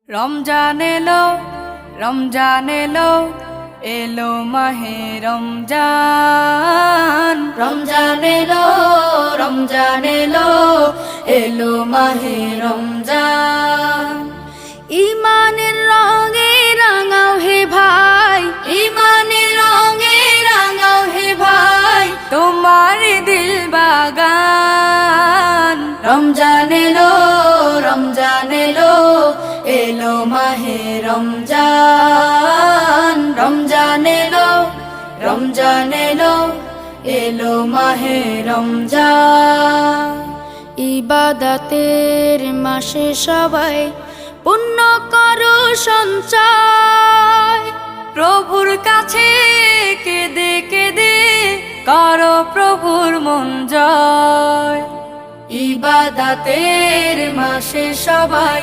রমজান এলো, রমজান এলো, এলো মাহে রমজান। রমজান এলো, রমজান এলো, এলো মাহে রমজান। ইমানের রঙে রাঙাও হে ভাই, ইমানের রঙে রাঙাও হে ভাই, তোমার দিল বাগান। রমজান এলো, রমজান এলো, এলো মাহে রমজান। রমজান এলো, রমজান এলো, এলো মাহে রমজান। ইবাদতের মাসে সবাই পুণ্য করো সঞ্চয়, প্রভুর কাছে কেঁদে কেঁদে করো প্রভুর মন জয়। ইবাদতের মাসে সবাই